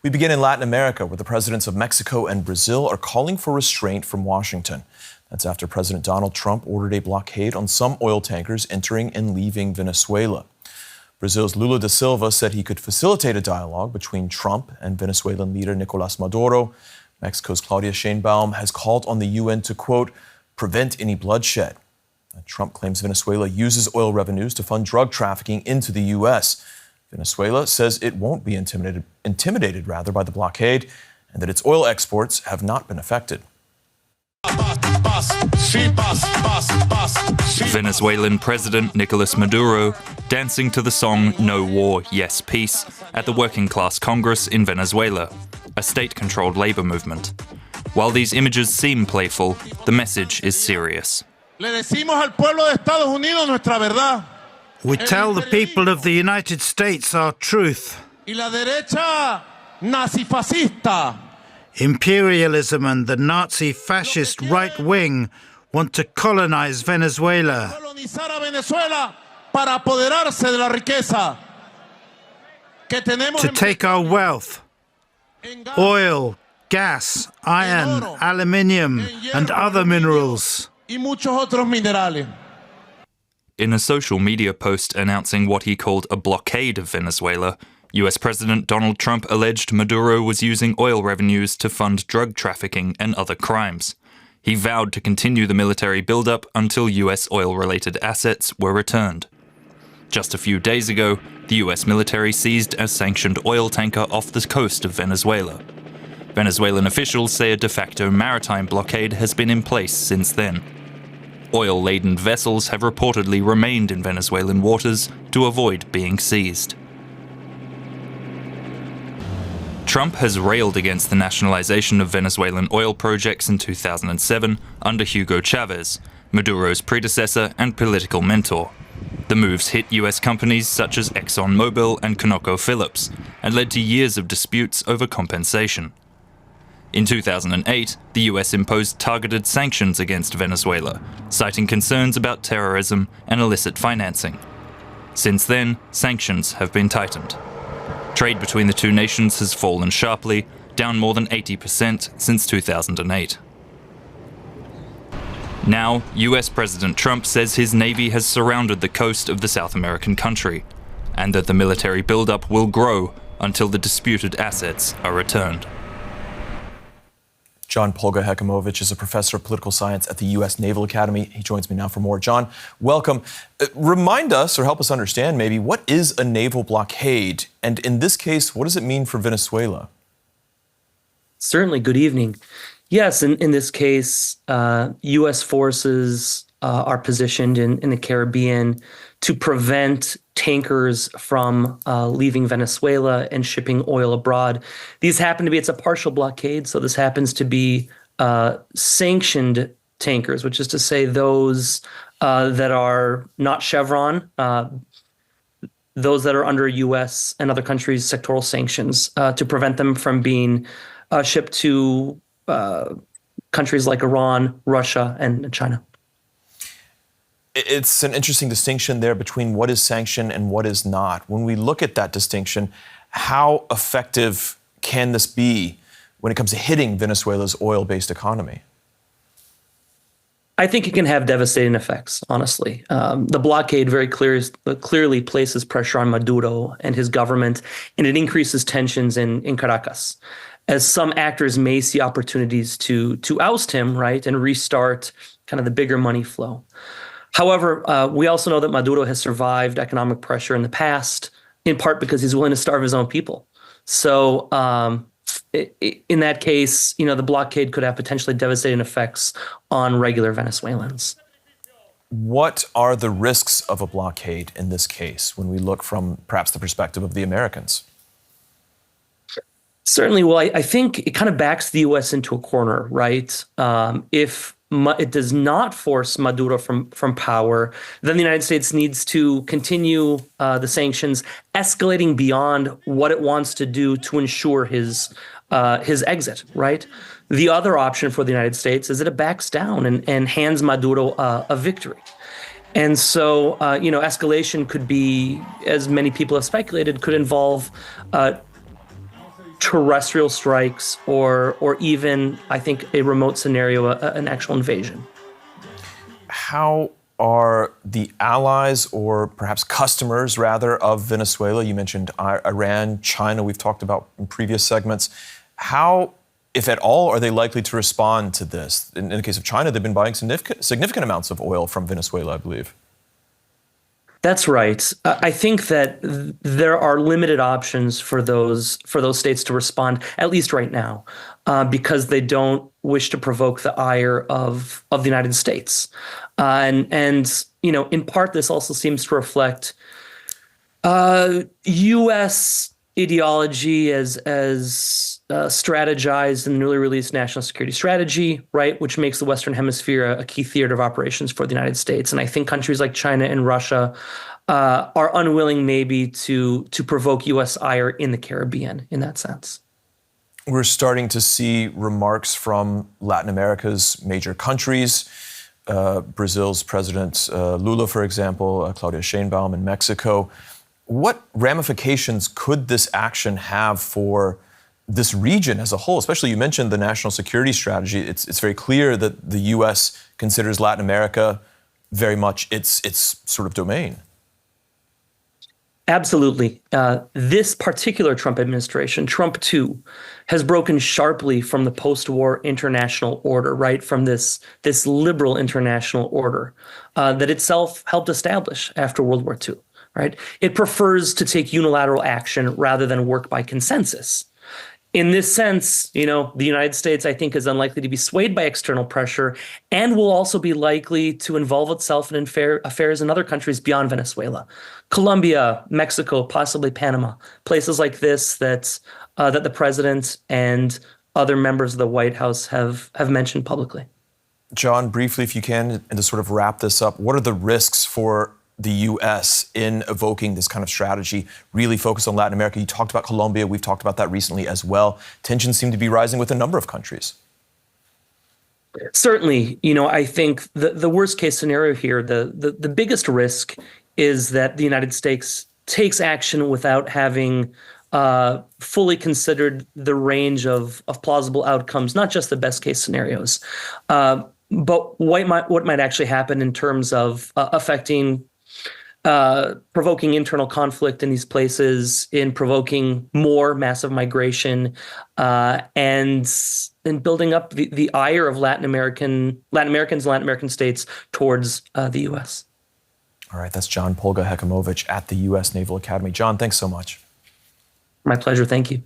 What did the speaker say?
We begin in Latin America, where the presidents of Mexico and Brazil are calling for restraint from Washington. That's after President Donald Trump ordered a blockade on some oil tankers entering and leaving Venezuela. Brazil's Lula da Silva said he could facilitate a dialogue between Trump and Venezuelan leader Nicolas Maduro. Mexico's Claudia Sheinbaum has called on the UN to, quote, prevent any bloodshed. Trump claims Venezuela uses oil revenues to fund drug trafficking into the U.S. Venezuela says it won't be intimidated by the blockade, and that its oil exports have not been affected. Venezuelan President Nicolas Maduro dancing to the song No War, Yes Peace at the Working Class Congress in Venezuela, a state-controlled labor movement. While these images seem playful, the message is serious. We tell the people of the United States our truth. Imperialism and the Nazi fascist right wing want to colonize Venezuela. To take our wealth, oil, gas, iron, aluminium, and other minerals. In a social media post announcing what he called a blockade of Venezuela, US President Donald Trump alleged Maduro was using oil revenues to fund drug trafficking and other crimes. He vowed to continue the military buildup until US oil-related assets were returned. Just a few days ago, the US military seized a sanctioned oil tanker off the coast of Venezuela. Venezuelan officials say a de facto maritime blockade has been in place since then. Oil-laden vessels have reportedly remained in Venezuelan waters to avoid being seized. Trump has railed against the nationalization of Venezuelan oil projects in 2007 under Hugo Chavez, Maduro's predecessor and political mentor. The moves hit US companies such as ExxonMobil and ConocoPhillips and led to years of disputes over compensation. In 2008, the US imposed targeted sanctions against Venezuela, citing concerns about terrorism and illicit financing. Since then, sanctions have been tightened. Trade between the two nations has fallen sharply, down more than 80% since 2008. Now, US President Trump says his Navy has surrounded the coast of the South American country, and that the military buildup will grow until the disputed assets are returned. John Polga-Hekimovich is a professor of political science at the U.S. Naval Academy. He joins me now for more. John, welcome. Remind us, or help us understand maybe, what is a naval blockade? And in this case, what does it mean for Venezuela? Certainly. Good evening. Yes, in this case, U.S. forces are positioned in the Caribbean to prevent tankers from leaving Venezuela and shipping oil abroad. These happen to be, it's a partial blockade, so this happens to be sanctioned tankers, which is to say those that are not Chevron, those that are under U.S. and other countries' sectoral sanctions to prevent them from being shipped to countries like Iran, Russia, and China. It's an interesting distinction there between what is sanctioned and what is not. When we look at that distinction, how effective can this be when it comes to hitting Venezuela's oil-based economy? I think it can have devastating effects, honestly. The blockade very clearly places pressure on Maduro and his government, and it increases tensions in Caracas, as some actors may see opportunities to oust him, right, and restart kind of the bigger money flow. However, we also know that Maduro has survived economic pressure in the past, in part because he's willing to starve his own people. So in that case, the blockade could have potentially devastating effects on regular Venezuelans. What are the risks of a blockade in this case when we look from perhaps the perspective of the Americans? Certainly. Well, I think it kind of backs the U.S. into a corner, right? If it does not force Maduro from power, then the United States needs to continue the sanctions, escalating beyond what it wants to do to ensure his exit, right? The other option for the United States is that it backs down and hands Maduro a victory. And so, escalation could be, as many people have speculated, could involve terrestrial strikes or even, I think, a remote scenario, an actual invasion. How are the allies, or perhaps customers rather, of Venezuela? You mentioned Iran, China, we've talked about in previous segments. How, if at all, are they likely to respond to this? In the case of China, they've been buying significant amounts of oil from Venezuela, I believe. That's right. I think that there are limited options for those states to respond, at least right now, because they don't wish to provoke the ire of the United States, and in part this also seems to reflect U.S. ideology as strategized in the newly released National Security Strategy, right, which makes the Western Hemisphere a key theater of operations for the United States. And I think countries like China and Russia are unwilling maybe to provoke U.S. ire in the Caribbean in that sense. We're starting to see remarks from Latin America's major countries. Brazil's President Lula, for example, Claudia Sheinbaum in Mexico. What ramifications could this action have for this region as a whole? Especially, you mentioned the national security strategy. It's very clear that the U.S. considers Latin America very much its sort of domain. Absolutely. This particular Trump administration, Trump 2, has broken sharply from the post-war international order, right? From this liberal international order that itself helped establish after World War II, right? It prefers to take unilateral action rather than work by consensus. In this sense, the United States, I think, is unlikely to be swayed by external pressure and will also be likely to involve itself in affairs in other countries beyond Venezuela. Colombia, Mexico, possibly Panama, places like this that the president and other members of the White House have mentioned publicly. John, briefly, if you can, and to sort of wrap this up, what are the risks for the U.S. in evoking this kind of strategy, really focused on Latin America? You talked about Colombia. We've talked about that recently as well. Tensions seem to be rising with a number of countries. Certainly. I think the worst case scenario here, the biggest risk is that the United States takes action without having fully considered the range of plausible outcomes, not just the best case scenarios, but what might actually happen in terms of affecting provoking internal conflict in these places, in provoking more massive migration, and building up the ire of Latin Americans and Latin American states towards the U.S. All right, that's John Polga Hekimovich at the U.S. Naval Academy. John, thanks so much. My pleasure. Thank you.